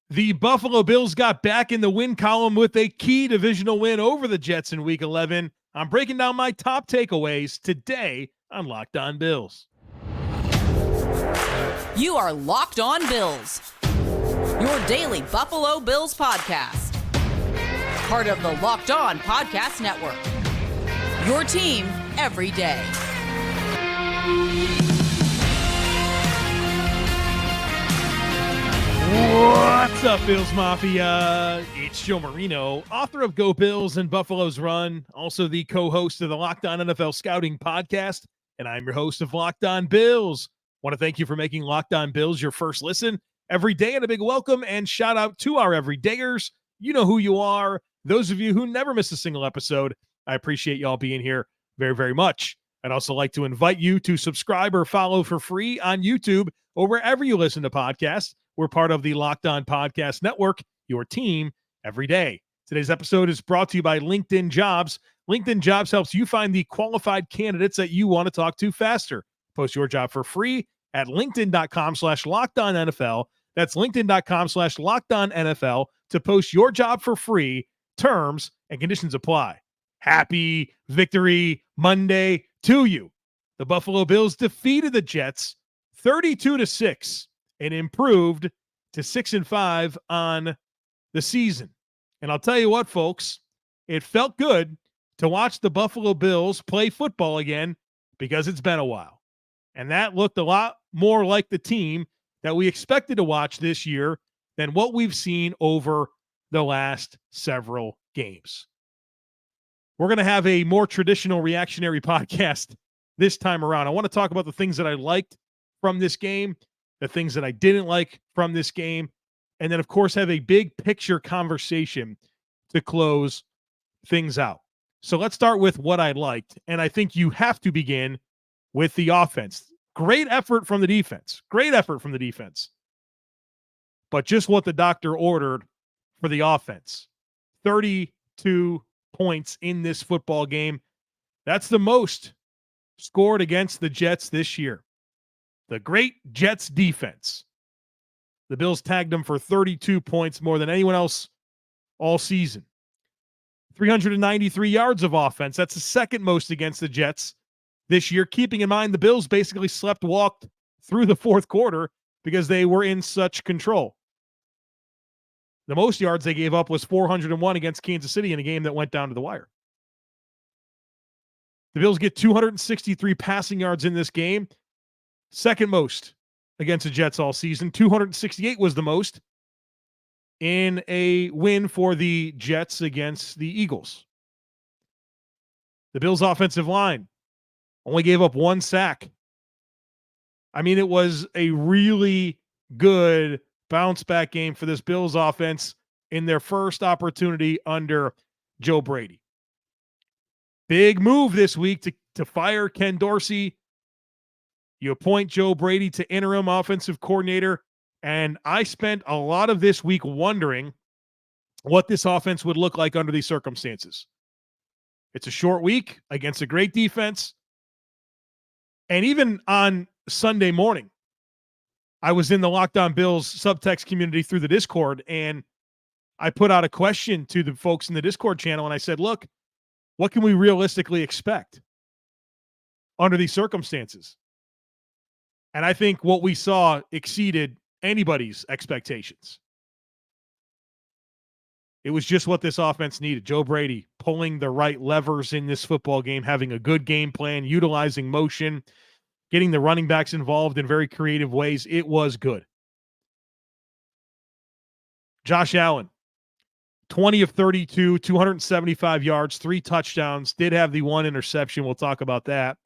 The Buffalo Bills got back in the win column with a key divisional win over the Jets in Week 11. I'm breaking down my top takeaways today on Locked On Bills. You are Locked On Bills, your daily Buffalo Bills podcast. Part of the Locked On Podcast Network, your team every day. What's up, Bills Mafia? It's Joe Marino, author of Go Bills and Buffalo's Run, also the co-host of the Locked On NFL Scouting Podcast, and I'm your host of Locked On Bills. Want to thank you for making Locked On Bills your first listen every day, and a big welcome and shout out to our everydayers. You know who you are. Those of you who never miss a single episode, I appreciate y'all being here very, very much. I'd also like to invite you to subscribe or follow for free on YouTube or wherever you listen to podcasts. We're part of the Locked On Podcast Network, your team every day. Today's episode is brought to you by LinkedIn Jobs. LinkedIn Jobs helps you find the qualified candidates that you want to talk to faster. Post your job for free at linkedin.com/LockedOnNFL. That's linkedin.com/LockedOnNFL to post your job for free. Terms and conditions apply. Happy Victory Monday to you. The Buffalo Bills defeated the Jets 32-6 and improved to 6-5 on the season. And I'll tell you what, folks, it felt good to watch the Buffalo Bills play football again because it's been a while. And that looked a lot more like the team that we expected to watch this year than what we've seen over the last several games. We're going to have a more traditional reactionary podcast this time around. I want to talk about the things that I liked from this game, the things that I didn't like from this game, and then, of course, have a big picture conversation to close things out. So let's start with what I liked, and I think you have to begin with the offense. Great effort from the defense. Great effort from the defense. But just what the doctor ordered for the offense. 32 points in this football game. That's the most scored against the Jets this year. The great Jets defense. The Bills tagged them for 32 points, more than anyone else all season. 393 yards of offense. That's the second most against the Jets this year, keeping in mind the Bills basically walked through the fourth quarter because they were in such control. The most yards they gave up was 401 against Kansas City in a game that went down to the wire. The Bills get 263 passing yards in this game. Second most against the Jets all season. 268 was the most in a win for the Jets against the Eagles. The Bills' offensive line only gave up one sack. I mean, it was a really good bounce-back game for this Bills offense in their first opportunity under Joe Brady. Big move this week to fire Ken Dorsey. You appoint Joe Brady to interim offensive coordinator, and I spent a lot of this week wondering what this offense would look like under these circumstances. It's a short week against a great defense, and even on Sunday morning, I was in the Locked On Bills subtext community through the Discord, and I put out a question to the folks in the Discord channel, and I said, look, what can we realistically expect under these circumstances? And I think what we saw exceeded anybody's expectations. It was just what this offense needed. Joe Brady pulling the right levers in this football game, having a good game plan, utilizing motion, getting the running backs involved in very creative ways. It was good. Josh Allen, 20 of 32, 275 yards, 3 touchdowns, did have the 1 interception. We'll talk about that.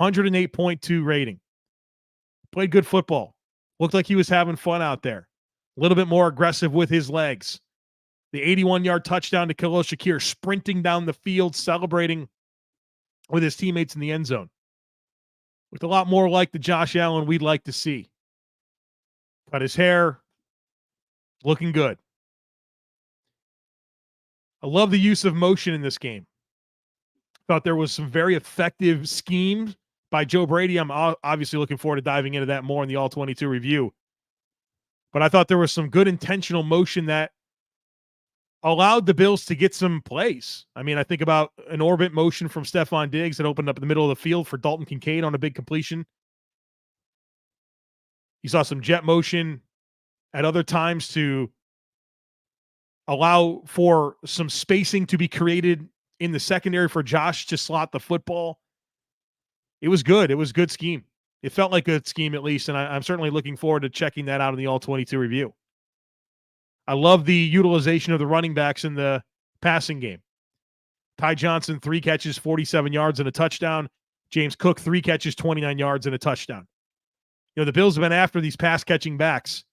108.2 rating. Played good football. Looked like he was having fun out there. A little bit more aggressive with his legs. The 81-yard touchdown to Khalil Shakir, sprinting down the field, celebrating with his teammates in the end zone. Looked a lot more like the Josh Allen we'd like to see. Cut his hair. Looking good. I love the use of motion in this game. Thought there was some very effective schemes by Joe Brady. I'm obviously looking forward to diving into that more in the All-22 review. But I thought there was some good intentional motion that allowed the Bills to get some plays. I mean, I think about an orbit motion from Stefon Diggs that opened up in the middle of the field for Dalton Kincaid on a big completion. You saw some jet motion at other times to allow for some spacing to be created in the secondary for Josh to slot the football. It was good. It was good scheme. It felt like a good scheme, at least, and I'm certainly looking forward to checking that out in the All-22 review. I love the utilization of the running backs in the passing game. Ty Johnson, 3 catches, 47 yards and a touchdown. James Cook, 3 catches, 29 yards and a touchdown. You know, the Bills have been after these pass-catching backs,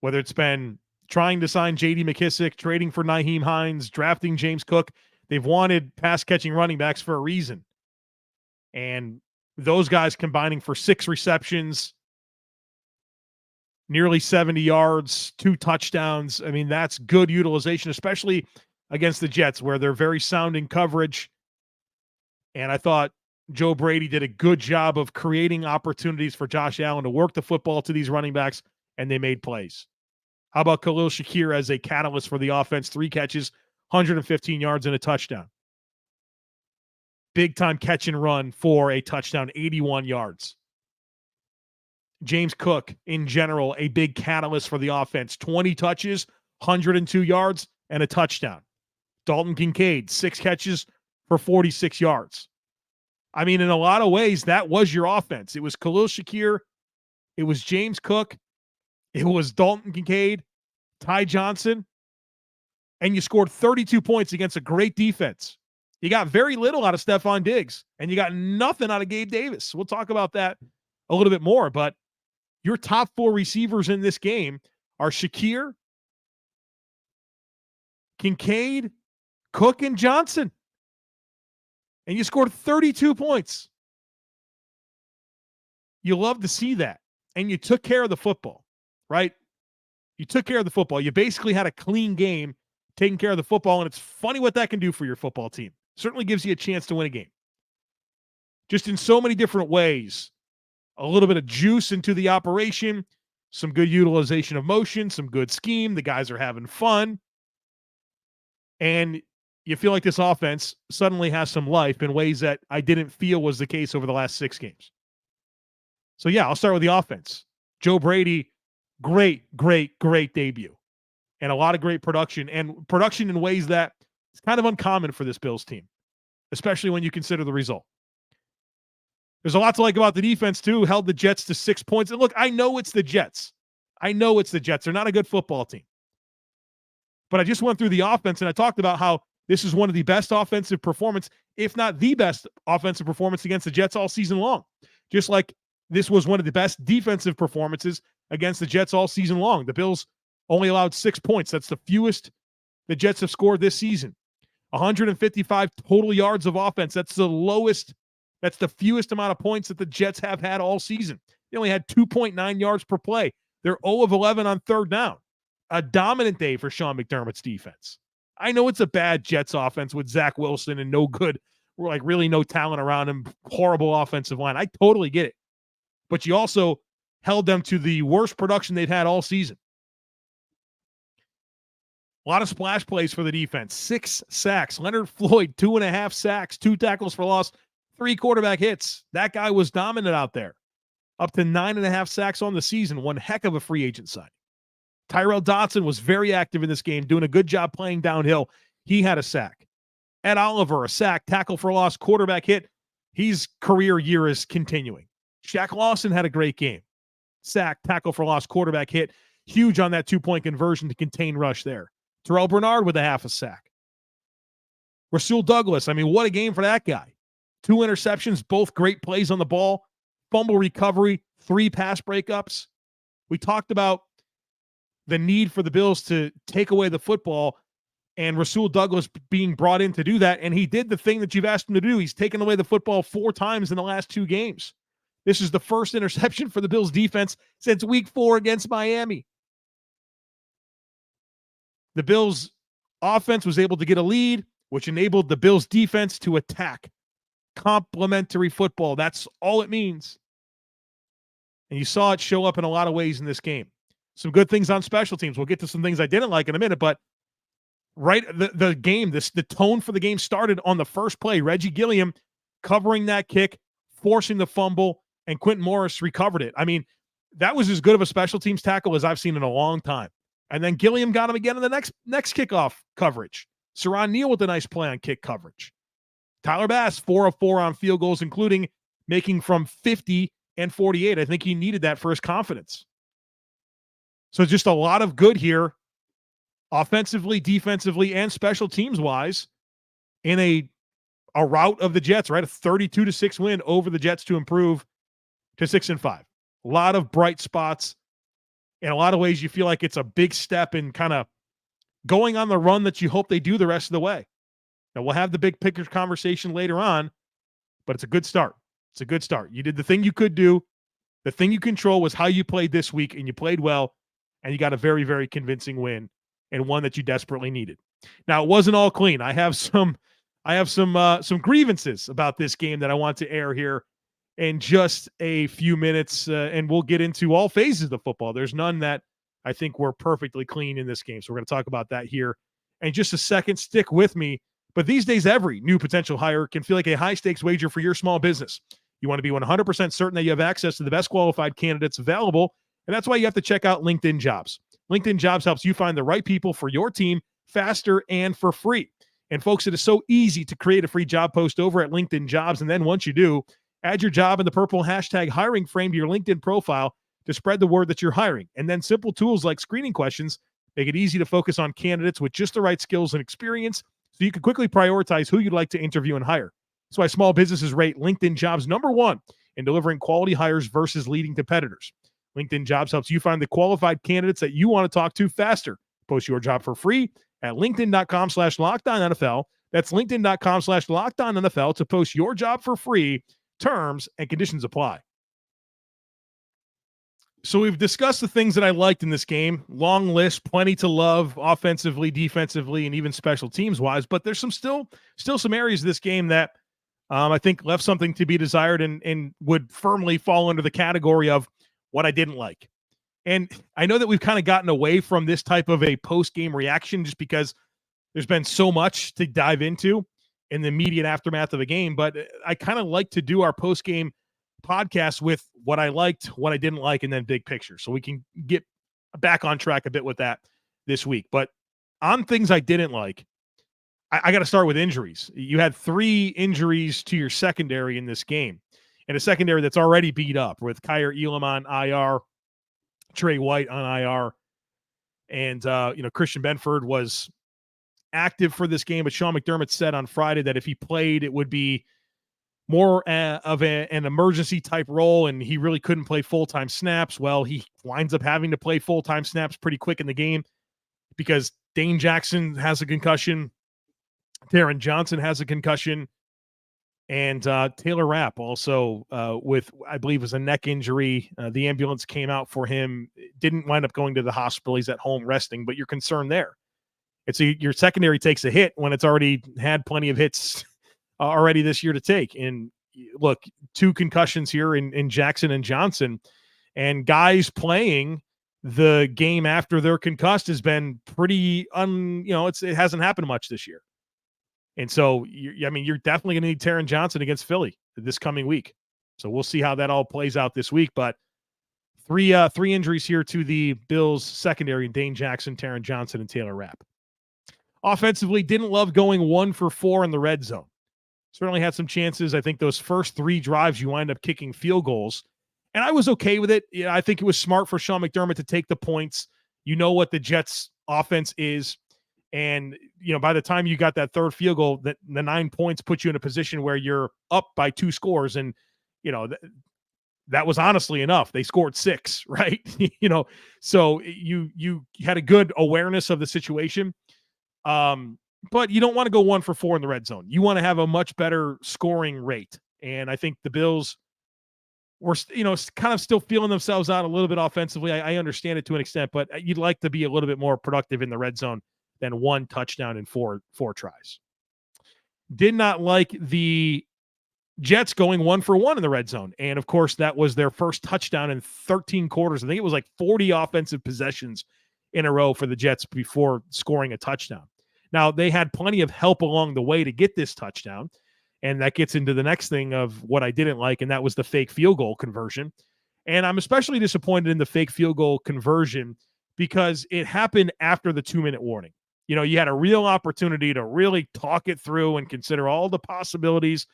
whether it's been trying to sign J.D. McKissick, trading for Nyheim Hines, drafting James Cook. They've wanted pass-catching running backs for a reason. And those guys combining for 6 receptions, nearly 70 yards, 2 touchdowns. I mean, that's good utilization, especially against the Jets, where they're very sound in coverage. And I thought Joe Brady did a good job of creating opportunities for Josh Allen to work the football to these running backs, and they made plays. How about Khalil Shakir as a catalyst for the offense? 3 catches, 115 yards and a touchdown. Big-time catch and run for a touchdown, 81 yards. James Cook, in general, a big catalyst for the offense. 20 touches, 102 yards, and a touchdown. Dalton Kincaid, 6 catches for 46 yards. I mean, in a lot of ways, that was your offense. It was Khalil Shakir. It was James Cook. It was Dalton Kincaid, Ty Johnson. And you scored 32 points against a great defense. You got very little out of Stefon Diggs, and you got nothing out of Gabe Davis. We'll talk about that a little bit more, but your top 4 receivers in this game are Shakir, Kincaid, Cook, and Johnson. And you scored 32 points. You love to see that. And you took care of the football, right? You took care of the football. You basically had a clean game taking care of the football, and it's funny what that can do for your football team. Certainly gives you a chance to win a game. Just in so many different ways. A little bit of juice into the operation, some good utilization of motion, some good scheme. The guys are having fun. And you feel like this offense suddenly has some life in ways that I didn't feel was the case over the last 6 games. So, yeah, I'll start with the offense. Joe Brady, great debut. And a lot of great production. And production in ways that it's kind of uncommon for this Bills team, especially when you consider the result. There's a lot to like about the defense, too. Held the Jets to 6 points. And look, I know it's the Jets. They're not a good football team. But I just went through the offense, and I talked about how this is one of the best offensive performance, if not the best offensive performance against the Jets all season long. Just like this was one of the best defensive performances against the Jets all season long. The Bills only allowed 6 points. That's the fewest the Jets have scored this season. 155 total yards of offense. That's the lowest. That's the fewest amount of points that the Jets have had all season. They only had 2.9 yards per play. They're 0 of 11 on third down. A dominant day for Sean McDermott's defense. I know it's a bad Jets offense with Zach Wilson and no good, really no talent around him, horrible offensive line. I totally get it. But you also held them to the worst production they've had all season. A lot of splash plays for the defense. 6 sacks. Leonard Floyd, 2.5 sacks, 2 tackles for loss, 3 quarterback hits. That guy was dominant out there. Up to 9.5 sacks on the season. One heck of a free agent signing. Tyrell Dodson was very active in this game, doing a good job playing downhill. He had a sack. Ed Oliver, a sack, tackle for loss, quarterback hit. His career year is continuing. Shaq Lawson had a great game. Sack, tackle for loss, quarterback hit. Huge on that 2-point conversion to contain rush there. Terrell Bernard with a half a sack. Rasul Douglas, what a game for that guy. 2 interceptions, both great plays on the ball. Fumble recovery, 3 pass breakups. We talked about the need for the Bills to take away the football and Rasul Douglas being brought in to do that, and he did the thing that you've asked him to do. He's taken away the football 4 times in the last 2 games. This is the first interception for the Bills defense since week 4 against Miami. The Bills offense was able to get a lead, which enabled the Bills defense to attack. Complementary football. That's all it means. And you saw it show up in a lot of ways in this game. some good things on special teams. We'll get to some things I didn't like in a minute, but the game, the tone for the game started on the first play. Reggie Gilliam covering that kick, forcing the fumble, and Quentin Morris recovered it. I mean, that was as good of a special teams tackle as I've seen in a long time. And then Gilliam got him again in the next kickoff coverage. Saron Neal with a nice play on kick coverage. Tyler Bass, 4 of 4 on field goals, including making from 50 and 48. I think he needed that for his confidence. So just a lot of good here, offensively, defensively, and special teams-wise, in a rout of the Jets, right? A 32-6 win over the Jets to improve to 6-5. A lot of bright spots. In a lot of ways, you feel like it's a big step in kind of going on the run that you hope they do the rest of the way. Now, we'll have the big picture conversation later on, but it's a good start. It's a good start. You did the thing you could do. The thing you control was how you played this week, and you played well, and you got a very, very convincing win, and one that you desperately needed. Now, it wasn't all clean. I have some grievances about this game that I want to air here in just a few minutes, and we'll get into all phases of football. There's none that I think were perfectly clean in this game, so we're going to talk about that here in just a second. Stick with me. But these days, every new potential hire can feel like a high-stakes wager for your small business. You want to be 100% certain that you have access to the best qualified candidates available, and that's why you have to check out LinkedIn Jobs. LinkedIn Jobs helps you find the right people for your team faster and for free. And folks, it is so easy to create a free job post over at LinkedIn Jobs, and then once you do, add your job in the purple hashtag hiring frame to your LinkedIn profile to spread the word that you're hiring. And then simple tools like screening questions make it easy to focus on candidates with just the right skills and experience, so you can quickly prioritize who you'd like to interview and hire. That's why small businesses rate LinkedIn Jobs #1 in delivering quality hires versus leading competitors. LinkedIn Jobs helps you find the qualified candidates that you want to talk to faster. Post your job for free at linkedin.com/LockedOnNFL. That's linkedin.com/LockedOnNFL to post your job for free. Terms and conditions apply. So we've discussed the things that I liked in this game. Long list, plenty to love offensively, defensively, and even special teams wise. But there's still some areas of this game that I think left something to be desired and would firmly fall under the category of what I didn't like. And I know that we've kind of gotten away from this type of a post-game reaction just because there's been so much to dive into in the immediate aftermath of a game. But I kind of like to do our post-game podcast with what I liked, what I didn't like, and then big picture. So we can get back on track a bit with that this week. But on things I didn't like, I got to start with injuries. You had 3 injuries to your secondary in this game, and a secondary that's already beat up with Kyer Elam on IR, Trey White on IR, and Christian Benford was active for this game, but Sean McDermott said on Friday that if he played, it would be more of an emergency type role, and he really couldn't play full-time snaps. Well, he winds up having to play full-time snaps pretty quick in the game because Dane Jackson has a concussion, Taron Johnson has a concussion, and Taylor Rapp also with, I believe, was a neck injury. The ambulance came out for him, didn't wind up going to the hospital. He's at home resting, but you're concerned there. Your secondary takes a hit when it's already had plenty of hits already this year to take. And look, 2 concussions here in Jackson and Johnson, and guys playing the game after they're concussed has been pretty it hasn't happened much this year. And so you're definitely going to need Taron Johnson against Philly this coming week. So we'll see how that all plays out this week. But three injuries here to the Bills secondary: Dane Jackson, Taron Johnson, and Taylor Rapp. Offensively, didn't love going 1 for 4 in the red zone. Certainly had some chances. I think those first 3 drives, you wind up kicking field goals. And I was okay with it. I think it was smart for Sean McDermott to take the points. You know what the Jets' offense is. And, by the time you got that 3rd field goal, the 9 points put you in a position where you're up by 2 scores. And, that was honestly enough. They scored 6, right? So you had a good awareness of the situation. But you don't want to go 1 for 4 in the red zone. You want to have a much better scoring rate. And I think the Bills were, kind of still feeling themselves out a little bit offensively. I understand it to an extent, but you'd like to be a little bit more productive in the red zone than 1 touchdown in 4 tries. Did not like the Jets going 1-for-1 in the red zone. And of course, that was their first touchdown in 13 quarters. I think it was like 40 offensive possessions in a row for the Jets before scoring a touchdown. Now, they had plenty of help along the way to get this touchdown. And that gets into the next thing of what I didn't like, and that was the fake field goal conversion. And I'm especially disappointed in the fake field goal conversion because it happened after the 2-minute warning. You know, you had a real opportunity to really talk it through and consider all the possibilities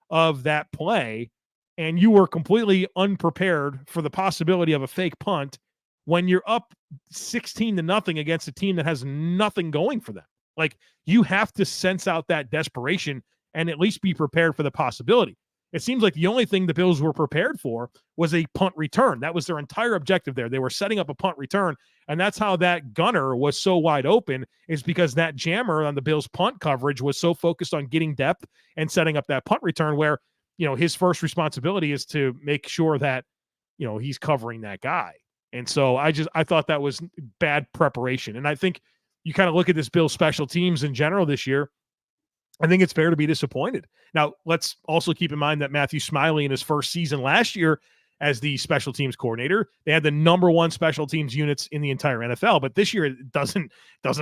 of that play, and you were completely unprepared for the possibility of a fake punt when you're up 16-0 against a team that has nothing going for them. Like, you have to sense out that desperation and at least be prepared for the possibility. It seems like the only thing the Bills were prepared for was a punt return. That was their entire objective there. They were setting up a punt return, and that's how that gunner was so wide open, is because that jammer on the Bills' punt coverage was so focused on getting depth and setting up that punt return where, you know, his first responsibility is to make sure that, you know, he's covering that guy. And so I thought that was bad preparation. And I think you kind of look at this Bills special teams in general this year, I think it's fair to be disappointed. Now, let's also keep in mind that Matthew Smiley in his first season last year as the special teams coordinator, they had the number one special teams units in the entire NFL. But this year, it doesn't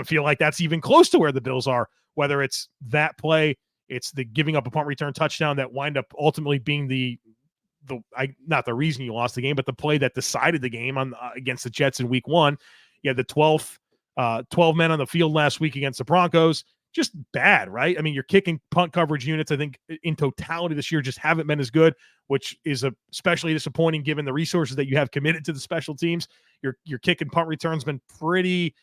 feel like that's even close to where the Bills are, whether it's that play, it's the giving up a punt return touchdown that wind up ultimately being not the reason you lost the game, but the play that decided the game on against the Jets in week 1. You had the 12 men on the field last week against the Broncos. Just bad, right? I mean, your kick and punt coverage units, I think, in totality this year just haven't been as good, which is especially disappointing given the resources that you have committed to the special teams. Your kick and punt return's been pretty,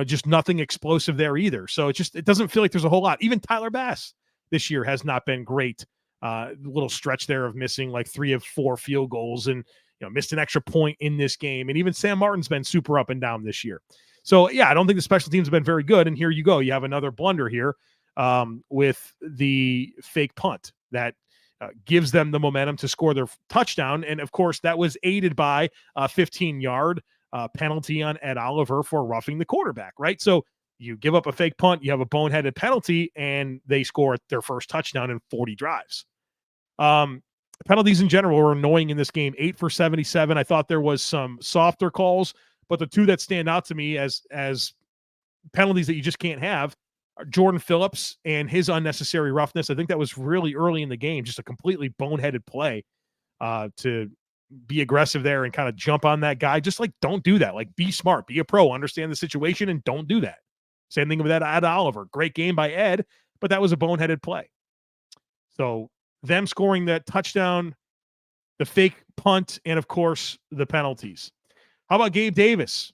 just nothing explosive there either. So it doesn't feel like there's a whole lot. Even Tyler Bass this year has not been great. Little stretch there of missing like 3 of 4 field goals and, missed an extra point in this game. And even Sam Martin's been super up and down this year. So, yeah, I don't think the special teams have been very good. And here you go. You have another blunder here with the fake punt that gives them the momentum to score their touchdown. And, of course, that was aided by a 15-yard penalty on Ed Oliver for roughing the quarterback, right? So you give up a fake punt, you have a boneheaded penalty, and they score their first touchdown in 40 drives. Penalties in general were annoying in this game. 8 for 77. I thought there was some softer calls, but the two that stand out to me as penalties that you just can't have are Jordan Phillips and his unnecessary roughness. I think that was really early in the game, just a completely boneheaded play to be aggressive there and kind of jump on that guy. Just like, don't do that. Like, be smart, be a pro, understand the situation, and don't do that. Same thing with that Ed Oliver. Great game by Ed, but that was a boneheaded play. So them scoring that touchdown, the fake punt, and of course the penalties. How about Gabe Davis?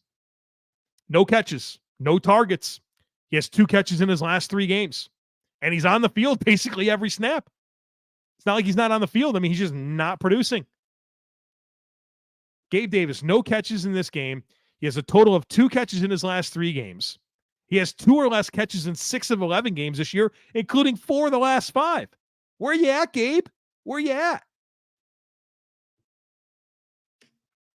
No catches, no targets. He has 2 catches in his last 3 games, and he's on the field basically every snap. It's not like he's not on the field. I mean, he's just not producing. Gabe Davis, no catches in this game. He has a total of 2 catches in his last 3 games. He has 2 or less catches in 6 of 11 games this year, including 4 of the last 5. Where you at, Gabe? Where you at?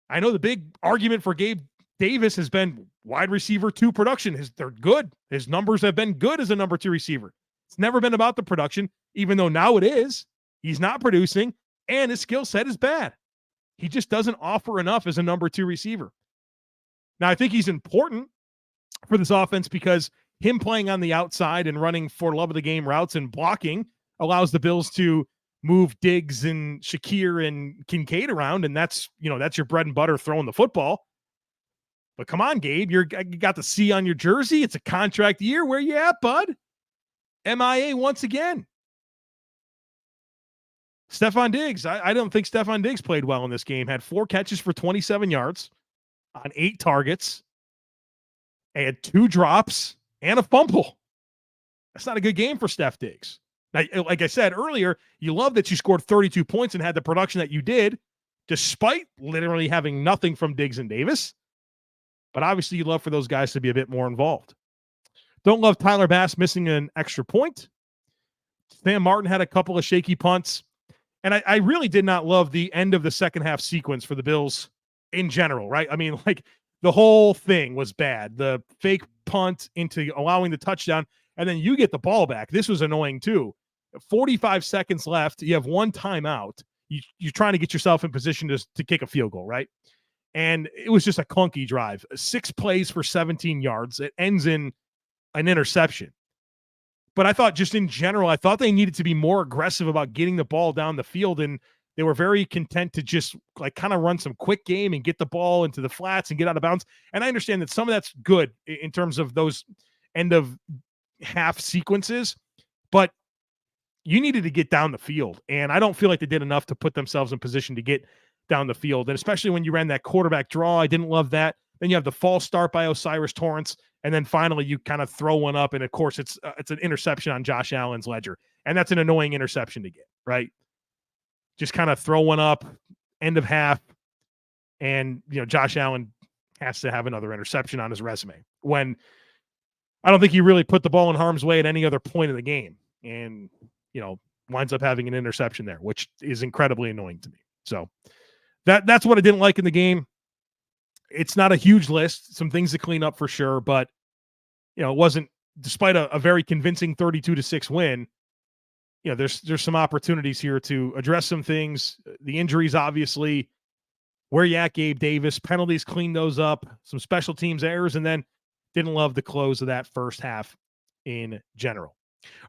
I know the big argument for Gabe Davis has been wide receiver 2 production. They're good. His numbers have been good as a number 2 receiver. It's never been about the production, even though now it is. He's not producing, and his skill set is bad. He just doesn't offer enough as a number 2 receiver. Now, I think he's important for this offense because him playing on the outside and running for love of the game routes and blocking allows the Bills to move Diggs and Shakir and Kincaid around, and that's your bread and butter throwing the football. But come on, Gabe, you got the C on your jersey. It's a contract year. Where you at, bud? MIA once again. Stefon Diggs. I don't think Stefon Diggs played well in this game. Had 4 catches for 27 yards on 8 targets. Had 2 drops and a fumble. That's not a good game for Steph Diggs. Now, like I said earlier, you love that you scored 32 points and had the production that you did, despite literally having nothing from Diggs and Davis. But obviously, you love for those guys to be a bit more involved. Don't love Tyler Bass missing an extra point. Sam Martin had a couple of shaky punts. And I really did not love the end of the second half sequence for the Bills in general, right? I mean, like, the whole thing was bad. The fake punt into allowing the touchdown, and then you get the ball back. This was annoying too. 45 seconds left. You have one timeout. You're trying to get yourself in position to kick a field goal, right? And it was just a clunky drive. 6 plays for 17 yards. It ends in an interception. But I thought just in general, I thought they needed to be more aggressive about getting the ball down the field. And they were very content to just like kind of run some quick game and get the ball into the flats and get out of bounds. And I understand that some of that's good in terms of those end of half sequences, but you needed to get down the field. And I don't feel like they did enough to put themselves in position to get down the field. And especially when you ran that quarterback draw, I didn't love that. Then you have the false start by Osiris Torrance. And then finally you kind of throw one up. And of course it's an interception on Josh Allen's ledger. And that's an annoying interception to get, right? Just kind of throw one up, end of half. And, Josh Allen has to have another interception on his resume when I don't think he really put the ball in harm's way at any other point in the game. And, winds up having an interception there, which is incredibly annoying to me. So that's what I didn't like in the game. It's not a huge list, some things to clean up for sure, but it wasn't, despite a very convincing 32-6 win, there's some opportunities here to address some things. The injuries, obviously, where you at, Gabe Davis, penalties, clean those up, some special teams errors, and then didn't love the close of that first half in general.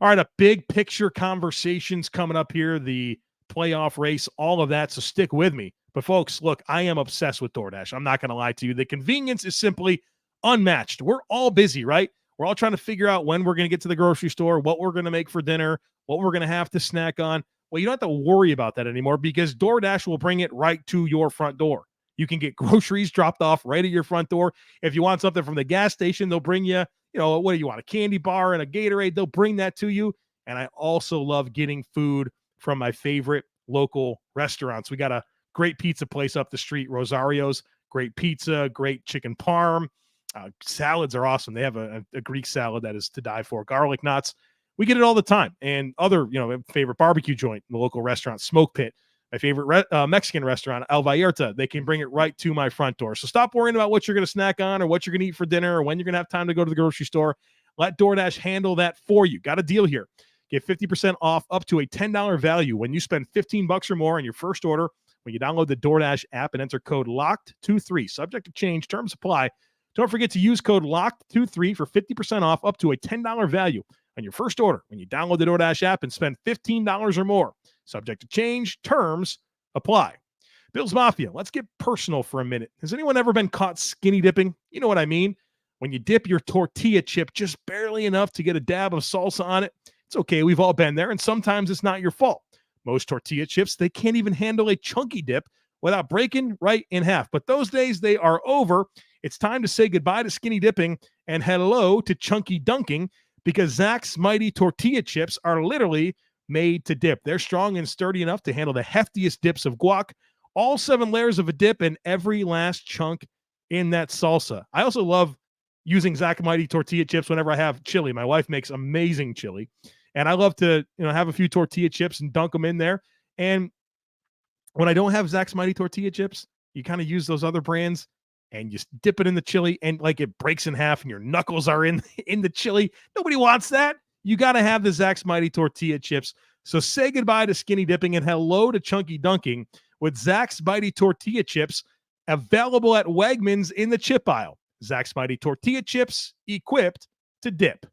All right, a big picture conversations coming up here, the playoff race, all of that, so stick with me. But folks, look, I am obsessed with DoorDash. I'm not going to lie to you. The convenience is simply unmatched. We're all busy, right? We're all trying to figure out when we're going to get to the grocery store, what we're going to make for dinner, what we're going to have to snack on. Well, you don't have to worry about that anymore because DoorDash will bring it right to your front door. You can get groceries dropped off right at your front door. If you want something from the gas station, they'll bring you, what do you want, a candy bar and a Gatorade? They'll bring that to you. And I also love getting food from my favorite local restaurants. We got a great pizza place up the street, Rosario's. Great pizza, great chicken parm. Salads are awesome. They have a Greek salad that is to die for. Garlic knots. We get it all the time. And other, favorite barbecue joint in the local restaurant, Smoke Pit. My favorite Mexican restaurant, El Vallarta. They can bring it right to my front door. So stop worrying about what you're going to snack on or what you're going to eat for dinner or when you're going to have time to go to the grocery store. Let DoorDash handle that for you. Got a deal here. Get 50% off up to a $10 value when you spend $15 or more on your first order when you download the DoorDash app and enter code LOCKED23. Subject to change. Terms apply. Don't forget to use code LOCKED23 for 50% off up to a $10 value on your first order when you download the DoorDash app and spend $15 or more. Subject to change. Terms apply. Bills Mafia, let's get personal for a minute. Has anyone ever been caught skinny dipping? You know what I mean? When you dip your tortilla chip just barely enough to get a dab of salsa on it. It's okay. We've all been there, and sometimes it's not your fault. Most tortilla chips, they can't even handle a chunky dip without breaking right in half. But those days, they are over. It's time to say goodbye to skinny dipping and hello to chunky dunking because Zach's Mighty Tortilla Chips are literally made to dip. They're strong and sturdy enough to handle the heftiest dips of guac, all 7 layers of a dip, and every last chunk in that salsa. I also love using Zach Mighty Tortilla Chips whenever I have chili. My wife makes amazing chili. And I love to, have a few tortilla chips and dunk them in there. And when I don't have Zach's Mighty Tortilla Chips, you kind of use those other brands and you dip it in the chili and like it breaks in half and your knuckles are in the chili. Nobody wants that. You got to have the Zach's Mighty Tortilla Chips. So say goodbye to skinny dipping and hello to chunky dunking with Zach's Mighty Tortilla Chips available at Wegmans in the chip aisle. Zach's Mighty Tortilla Chips equipped to dip.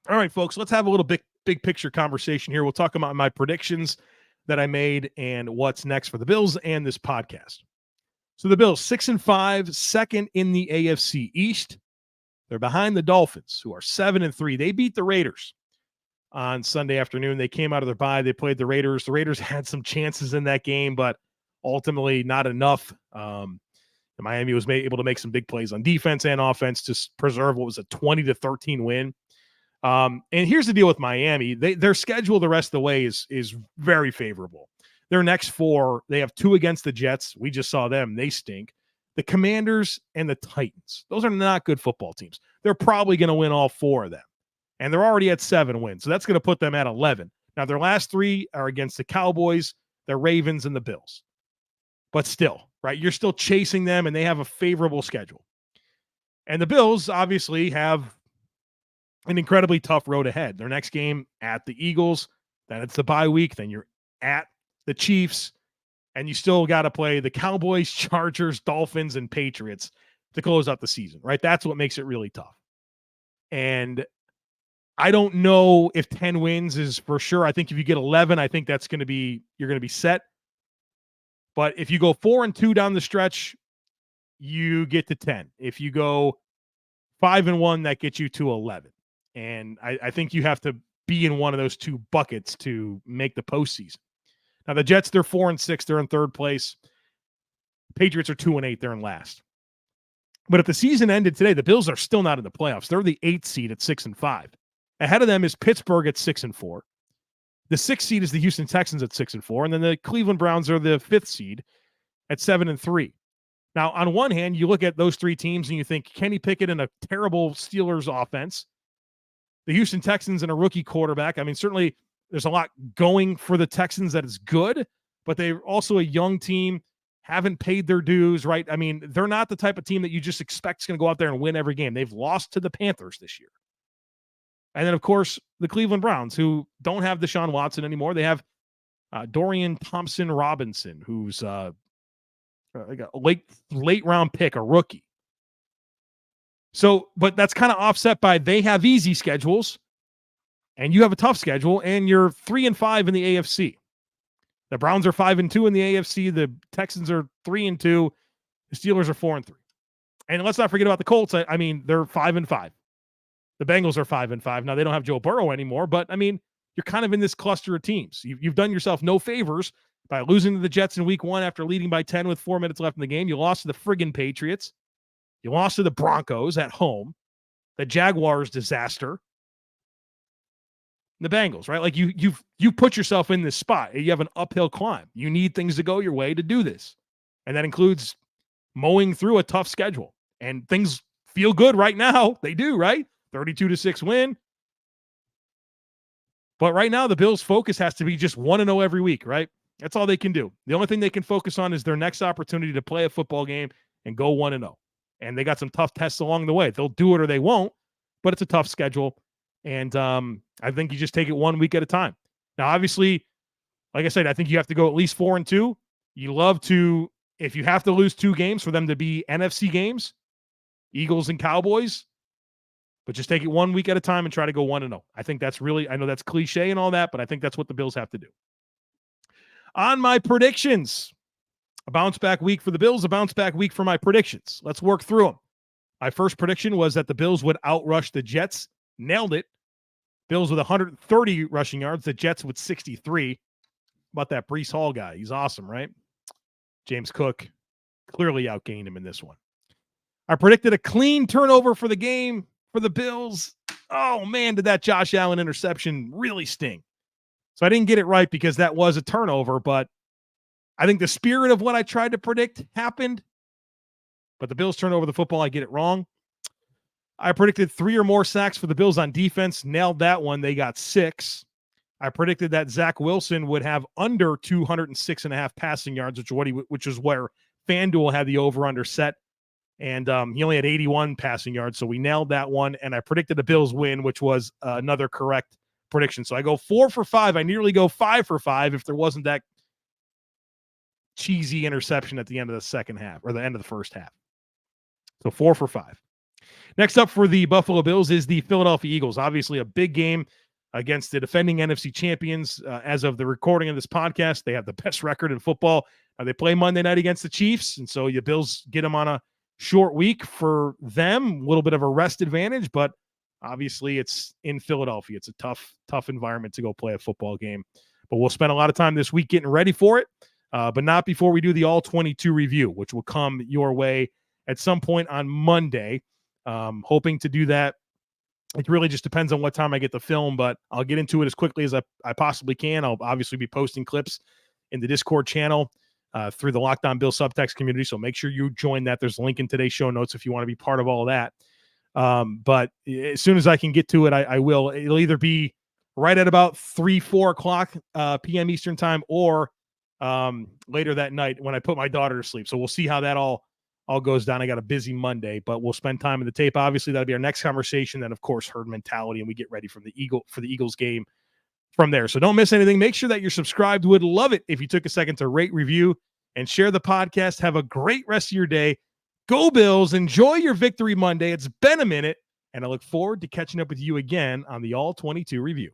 All right, folks, let's have a little big picture conversation here. We'll talk about my predictions that I made and what's next for the Bills and this podcast. So the Bills, 6-5, second in the AFC East. They're behind the Dolphins, who are 7-3. They beat the Raiders on Sunday afternoon. They came out of their bye. They played the Raiders. The Raiders had some chances in that game, but ultimately not enough. Miami was able to make some big plays on defense and offense to preserve what was a 20-13 win. And here's the deal with Miami. Their schedule the rest of the way is very favorable. Their next 4, they have 2 against the Jets. We just saw them. They stink. The Commanders and the Titans. Those are not good football teams. They're probably going to win all 4 of them. And they're already at 7 wins. So that's going to put them at 11. Now, their last 3 are against the Cowboys, the Ravens, and the Bills. But still, right? You're still chasing them, and they have a favorable schedule. And the Bills obviously have an incredibly tough road ahead. Their next game at the Eagles, then it's the bye week, then you're at the Chiefs, and you still got to play the Cowboys, Chargers, Dolphins, and Patriots to close out the season, right? That's what makes it really tough. And I don't know if 10 wins is for sure. I think if you get 11, I think that's going to be, you're going to be set. But if you go 4-2 down the stretch, you get to 10. If you go 5-1, that gets you to 11. And I think you have to be in one of those two buckets to make the postseason. Now the Jets, they're 4-6, they're in third place. Patriots are 2-8, they're in last. But if the season ended today, the Bills are still not in the playoffs. They're the 8th seed at 6-5. Ahead of them is Pittsburgh at 6-4. The 6th seed is the Houston Texans at 6-4, and then the Cleveland Browns are the 5th seed at 7-3. Now, on one hand, you look at those three teams and you think Kenny Pickett and a terrible Steelers offense, the Houston Texans and a rookie quarterback. I mean, certainly there's a lot going for the Texans that is good, but they're also a young team, haven't paid their dues, right? I mean, they're not the type of team that you just expect is going to go out there and win every game. They've lost to the Panthers this year. And then, of course, the Cleveland Browns, who don't have Deshaun Watson anymore. They have Dorian Thompson-Robinson, who's like a late round pick, a rookie. So, but that's kind of offset by they have easy schedules and you have a tough schedule, and you're 3-5 in the AFC. The Browns are 5-2 in the AFC. The Texans are 3-2. The Steelers are 4-3. And let's not forget about the Colts. I mean, they're 5-5. The Bengals are 5-5. Now they don't have Joe Burrow anymore, but I mean, you're kind of in this cluster of teams. You've done yourself no favors by losing to the Jets in week 1 after leading by 10 with 4 minutes left in the game. You lost to the friggin' Patriots. You lost to the Broncos at home. The Jaguars disaster. The Bengals, right? Like you put yourself in this spot. You have an uphill climb. You need things to go your way to do this. And that includes mowing through a tough schedule. And things feel good right now. They do, right? 32-6 win. But right now, the Bills' focus has to be just 1-0 every week, right? That's all they can do. The only thing they can focus on is their next opportunity to play a football game and go 1-0. And they got some tough tests along the way. They'll do it or they won't, but it's a tough schedule. And I think you just take it 1 week at a time. Now, obviously, like I said, I think you have to go at least 4-2. You love to, if you have to lose 2 games for them to be NFC games, Eagles and Cowboys, but just take it 1 week at a time and try to go 1-0. I think that's really, I know that's cliche and all that, but I think that's what the Bills have to do. On my predictions, a bounce back week for the Bills, a bounce back week for my predictions. Let's work through them. My first prediction was that the Bills would outrush the Jets. Nailed it. Bills with 130 rushing yards, the Jets with 63. About that Breece Hall guy. He's awesome, right? James Cook clearly outgained him in this one. I predicted a clean turnover for the game for the Bills. Oh, man, did that Josh Allen interception really sting. So I didn't get it right because that was a turnover, but I think the spirit of what I tried to predict happened. But the Bills turn over the football. I get it wrong. I predicted 3 or more sacks for the Bills on defense. Nailed that one. They got 6. I predicted that Zach Wilson would have under 206.5 passing yards, which is where FanDuel had the over-under set. And he only had 81 passing yards, so we nailed that one. And I predicted a Bills win, which was another correct prediction. So I go 4 for 5. I nearly go 5 for 5 if there wasn't that cheesy interception at the end of the second half, or the end of the first half. So 4 for 5. Next up for the Buffalo Bills is the Philadelphia Eagles. Obviously a big game against the defending NFC champions. As of the recording of this podcast, they have the best record in football. They play Monday night against the Chiefs, and so your Bills get them on a short week for them. A little bit of a rest advantage, but obviously it's in Philadelphia. It's a tough environment to go play a football game. But we'll spend a lot of time this week getting ready for it, but not before we do the All-22 review, which will come your way at some point on Monday. Hoping to do that. It really just depends on what time I get the film, but I'll get into it as quickly as I possibly can. I'll obviously be posting clips in the Discord channel through the Locked On Bill subtext community, so make sure you join that. There's a link in today's show notes if you want to be part of all of that. But as soon as I can get to it, I will. It'll either be right at about 3-4 o'clock p.m. Eastern time, or later that night when I put my daughter to sleep. So we'll see how that all all goes down. I got a busy Monday, but we'll spend time in the tape. Obviously, that'll be our next conversation. Then, of course, herd mentality, and we get ready for the Eagles game from there. So don't miss anything. Make sure that you're subscribed. Would love it if you took a second to rate, review, and share the podcast. Have a great rest of your day. Go Bills. Enjoy your victory Monday. It's been a minute, and I look forward to catching up with you again on the All 22 Review.